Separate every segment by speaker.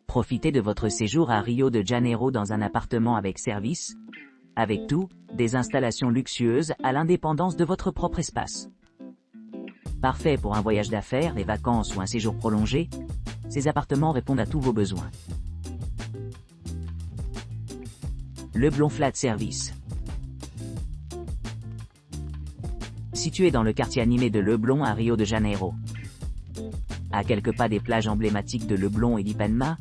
Speaker 1: Profitez de votre séjour à Rio de Janeiro dans un appartement avec service, avec tout, des installations luxueuses à l'indépendance de votre propre espace. Parfait pour un voyage d'affaires, des vacances ou un séjour prolongé, ces appartements répondent à tous vos besoins. Leblon Flat Service. Situé dans le quartier animé de Leblon à Rio de Janeiro. À quelques pas des plages emblématiques de Leblon et d'Ipanema,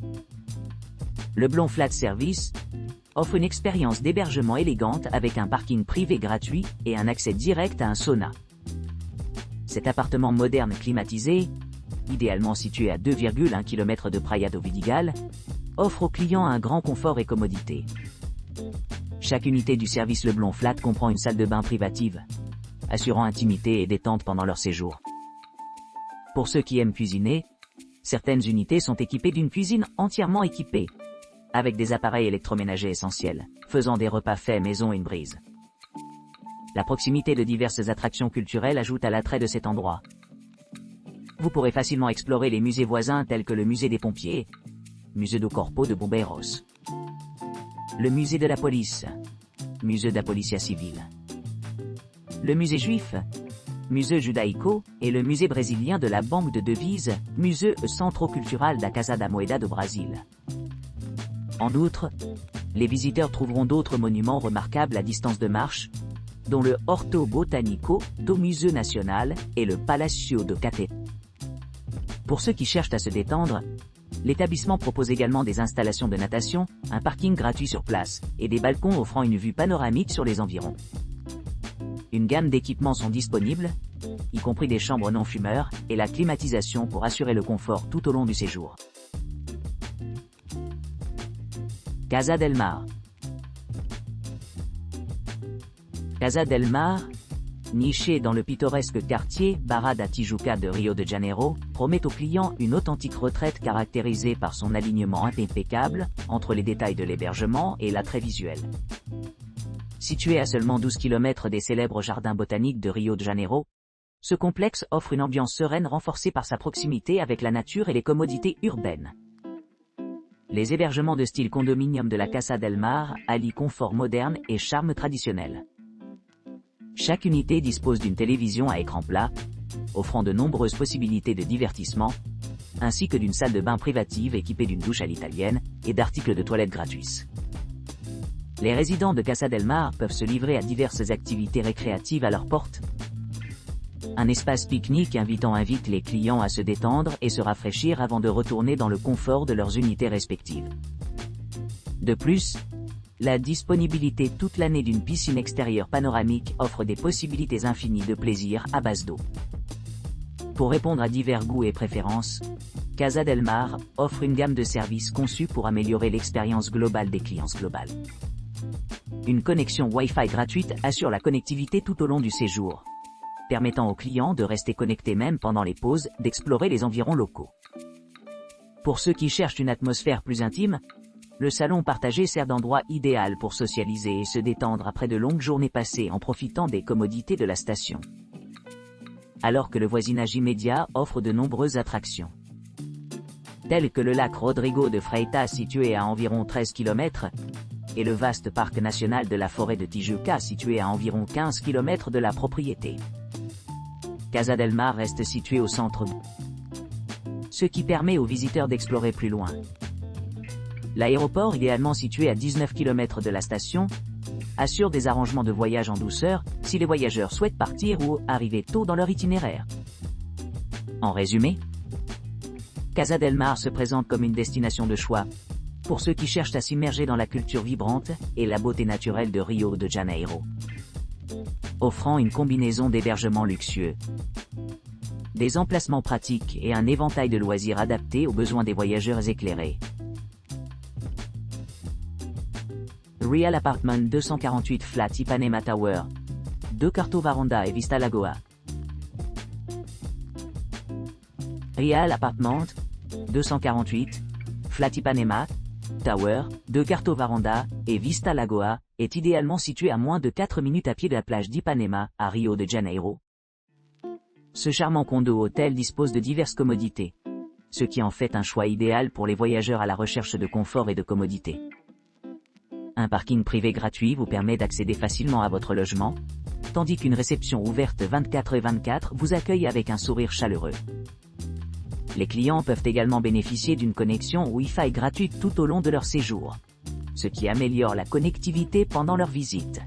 Speaker 1: Leblon Flat Service offre une expérience d'hébergement élégante avec un parking privé gratuit et un accès direct à un sauna. Cet appartement moderne climatisé, idéalement situé à 2,1 km de Praia do Vidigal, offre aux clients un grand confort et commodité. Chaque unité du service Leblon Flat comprend une salle de bain privative, assurant intimité et détente pendant leur séjour. Pour ceux qui aiment cuisiner, certaines unités sont équipées d'une cuisine entièrement équipée, avec des appareils électroménagers essentiels, faisant des repas faits maison une brise. La proximité de diverses attractions culturelles ajoute à l'attrait de cet endroit. Vous pourrez facilement explorer les musées voisins tels que le musée des pompiers, musée do Corpo de Bombeiros, le musée de la police, musée da Polícia Civile, le musée juif, musée judaïco, et le musée brésilien de la banque de devises, musée Centro Cultural da Casa da Moeda do Brasil. En outre, les visiteurs trouveront d'autres monuments remarquables à distance de marche, dont le Horto Botanico do Museu Nacional et le Palacio do Catete. Pour ceux qui cherchent à se détendre, l'établissement propose également des installations de natation, un parking gratuit sur place, et des balcons offrant une vue panoramique sur les environs. Une gamme d'équipements sont disponibles, y compris des chambres non-fumeurs, et la climatisation pour assurer le confort tout au long du séjour. Casa del Mar. Casa del Mar, nichée dans le pittoresque quartier Barra da Tijuca de Rio de Janeiro, promet aux clients une authentique retraite caractérisée par son alignement impeccable entre les détails de l'hébergement et l'attrait visuel. Situé à seulement 12 km des célèbres jardins botaniques de Rio de Janeiro, ce complexe offre une ambiance sereine renforcée par sa proximité avec la nature et les commodités urbaines. Les hébergements de style condominium de la Casa del Mar allient confort moderne et charme traditionnel. Chaque unité dispose d'une télévision à écran plat, offrant de nombreuses possibilités de divertissement, ainsi que d'une salle de bain privative équipée d'une douche à l'italienne et d'articles de toilette gratuits. Les résidents de Casa del Mar peuvent se livrer à diverses activités récréatives à leur porte. Un espace pique-nique invite les clients à se détendre et se rafraîchir avant de retourner dans le confort de leurs unités respectives. De plus, la disponibilité toute l'année d'une piscine extérieure panoramique offre des possibilités infinies de plaisir à base d'eau. Pour répondre à divers goûts et préférences, Casa del Mar offre une gamme de services conçus pour améliorer l'expérience globale des clients globales. Une connexion Wi-Fi gratuite assure la connectivité tout au long du séjour, permettant aux clients de rester connectés même pendant les pauses, d'explorer les environs locaux. Pour ceux qui cherchent une atmosphère plus intime, le salon partagé sert d'endroit idéal pour socialiser et se détendre après de longues journées passées en profitant des commodités de la station. Alors que le voisinage immédiat offre de nombreuses attractions, telles que le lac Rodrigo de Freitas situé à environ 13 km, et le vaste parc national de la forêt de Tijuca situé à environ 15 km de la propriété. Casa del Mar reste situé au centre, ce qui permet aux visiteurs d'explorer plus loin. L'aéroport, idéalement situé à 19 km de la station, assure des arrangements de voyage en douceur si les voyageurs souhaitent partir ou arriver tôt dans leur itinéraire. En résumé, Casa del Mar se présente comme une destination de choix pour ceux qui cherchent à s'immerger dans la culture vibrante et la beauté naturelle de Rio de Janeiro, offrant une combinaison d'hébergements luxueux, des emplacements pratiques et un éventail de loisirs adaptés aux besoins des voyageurs éclairés. Real Apartment 248 Flat Ipanema Tower, 2 Quarto Varanda et Vista Lagoa. Real Apartment 248 Flat Ipanema Tower, 2 Quarto Varanda et Vista Lagoa, est idéalement situé à moins de 4 minutes à pied de la plage d'Ipanema, à Rio de Janeiro. Ce charmant condo-hôtel dispose de diverses commodités, ce qui en fait un choix idéal pour les voyageurs à la recherche de confort et de commodité. Un parking privé gratuit vous permet d'accéder facilement à votre logement, tandis qu'une réception ouverte 24/24 vous accueille avec un sourire chaleureux. Les clients peuvent également bénéficier d'une connexion Wi-Fi gratuite tout au long de leur séjour, ce qui améliore la connectivité pendant leur visite.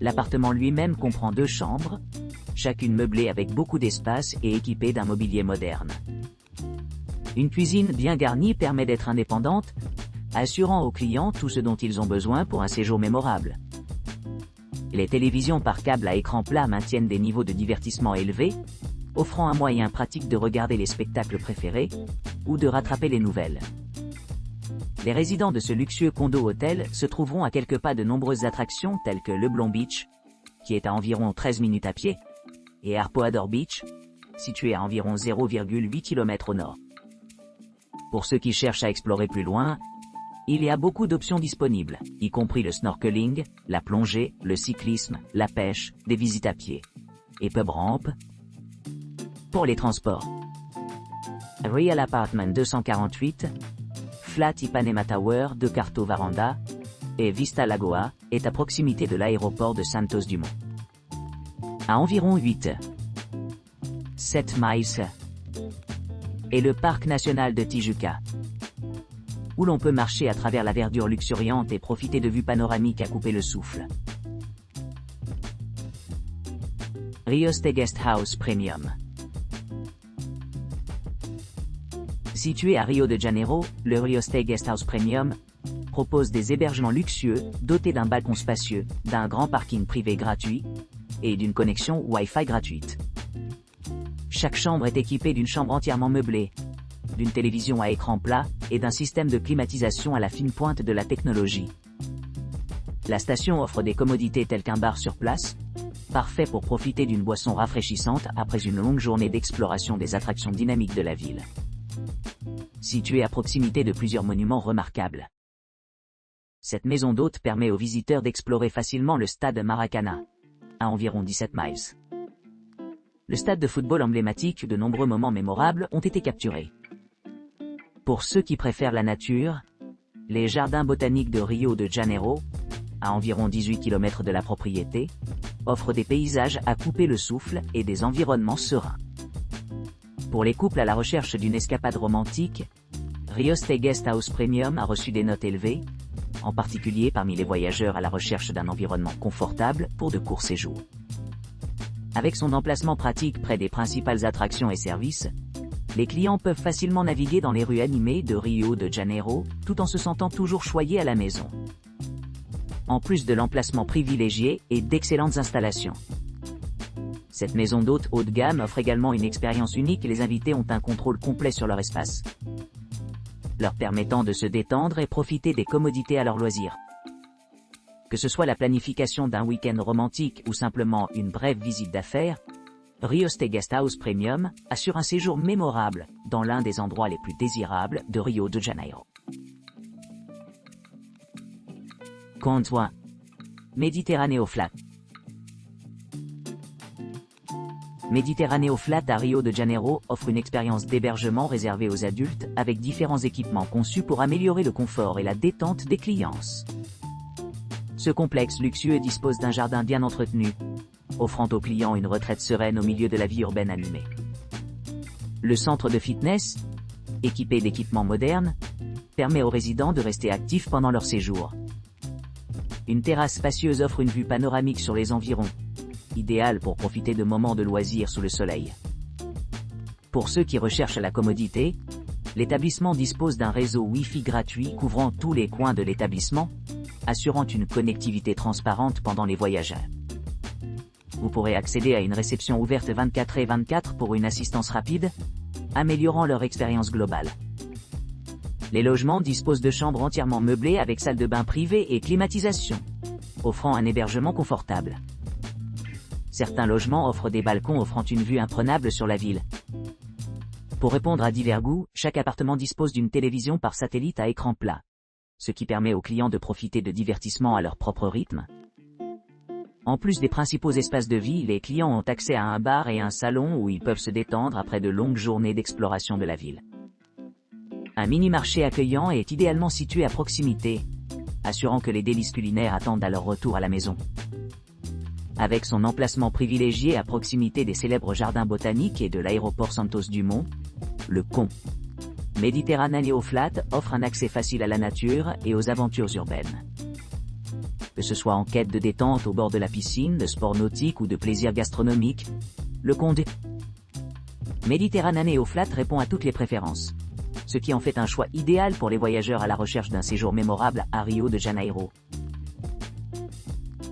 Speaker 1: L'appartement lui-même comprend 2 chambres, chacune meublée avec beaucoup d'espace et équipée d'un mobilier moderne. Une cuisine bien garnie permet d'être indépendante, assurant aux clients tout ce dont ils ont besoin pour un séjour mémorable. Les télévisions par câble à écran plat maintiennent des niveaux de divertissement élevés, offrant un moyen pratique de regarder les spectacles préférés ou de rattraper les nouvelles. Les résidents de ce luxueux condo-hôtel se trouveront à quelques pas de nombreuses attractions telles que Leblon Beach, qui est à environ 13 minutes à pied, et Arpoador Beach, situé à environ 0,8 km au nord. Pour ceux qui cherchent à explorer plus loin, il y a beaucoup d'options disponibles, y compris le snorkeling, la plongée, le cyclisme, la pêche, des visites à pied et pub ramp. Pour les transports, Real Apartment 248, Flat Ipanema Tower de Carto Varanda et Vista Lagoa est à proximité de l'aéroport de Santos Dumont. À environ 7 miles et le parc national de Tijuca, où l'on peut marcher à travers la verdure luxuriante et profiter de vues panoramiques à couper le souffle. Rioste Guest House Premium. Situé à Rio de Janeiro, le Rioste Guest House Premium propose des hébergements luxueux, dotés d'un balcon spacieux, d'un grand parking privé gratuit et d'une connexion Wi-Fi gratuite. Chaque chambre est équipée d'une chambre entièrement meublée, d'une télévision à écran plat et d'un système de climatisation à la fine pointe de la technologie. La station offre des commodités telles qu'un bar sur place, parfait pour profiter d'une boisson rafraîchissante après une longue journée d'exploration des attractions dynamiques de la ville. Située à proximité de plusieurs monuments remarquables, cette maison d'hôte permet aux visiteurs d'explorer facilement le stade Maracana, à environ 17 miles. Le stade de football emblématique, de nombreux moments mémorables ont été capturés. Pour ceux qui préfèrent la nature, les jardins botaniques de Rio de Janeiro, à environ 18 km de la propriété, offrent des paysages à couper le souffle et des environnements sereins. Pour les couples à la recherche d'une escapade romantique, Rioste Guest House Premium a reçu des notes élevées, en particulier parmi les voyageurs à la recherche d'un environnement confortable pour de courts séjours. Avec son emplacement pratique près des principales attractions et services, les clients peuvent facilement naviguer dans les rues animées de Rio de Janeiro, tout en se sentant toujours choyés à la maison. En plus de l'emplacement privilégié et d'excellentes installations, cette maison d'hôte haut de gamme offre également une expérience unique et les invités ont un contrôle complet sur leur espace, leur permettant de se détendre et profiter des commodités à leur loisir. Que ce soit la planification d'un week-end romantique ou simplement une brève visite d'affaires, Rioste Guest House Premium assure un séjour mémorable dans l'un des endroits les plus désirables de Rio de Janeiro. Contoin Méditerraneo Flat. Méditerraneo Flat à Rio de Janeiro offre une expérience d'hébergement réservée aux adultes avec différents équipements conçus pour améliorer le confort et la détente des clients. Ce complexe luxueux dispose d'un jardin bien entretenu, offrant aux clients une retraite sereine au milieu de la vie urbaine animée. Le centre de fitness, équipé d'équipements modernes, permet aux résidents de rester actifs pendant leur séjour. Une terrasse spacieuse offre une vue panoramique sur les environs, idéale pour profiter de moments de loisirs sous le soleil. Pour ceux qui recherchent la commodité, l'établissement dispose d'un réseau Wi-Fi gratuit couvrant tous les coins de l'établissement, assurant une connectivité transparente pendant les voyages. Vous pourrez accéder à une réception ouverte 24/24 pour une assistance rapide, améliorant leur expérience globale. Les logements disposent de chambres entièrement meublées avec salle de bain privée et climatisation, offrant un hébergement confortable. Certains logements offrent des balcons offrant une vue imprenable sur la ville. Pour répondre à divers goûts, chaque appartement dispose d'une télévision par satellite à écran plat, ce qui permet aux clients de profiter de divertissements à leur propre rythme. En plus des principaux espaces de vie, les clients ont accès à un bar et un salon où ils peuvent se détendre après de longues journées d'exploration de la ville. Un mini-marché accueillant est idéalement situé à proximité, assurant que les délices culinaires attendent à leur retour à la maison. Avec son emplacement privilégié à proximité des célèbres jardins botaniques et de l'aéroport Santos Dumont, le Con Mediterráneo Flat offre un accès facile à la nature et aux aventures urbaines. Que ce soit en quête de détente au bord de la piscine, de sport nautique ou de plaisir gastronomique, le Con Mediterráneo Flat répond à toutes les préférences, ce qui en fait un choix idéal pour les voyageurs à la recherche d'un séjour mémorable à Rio de Janeiro.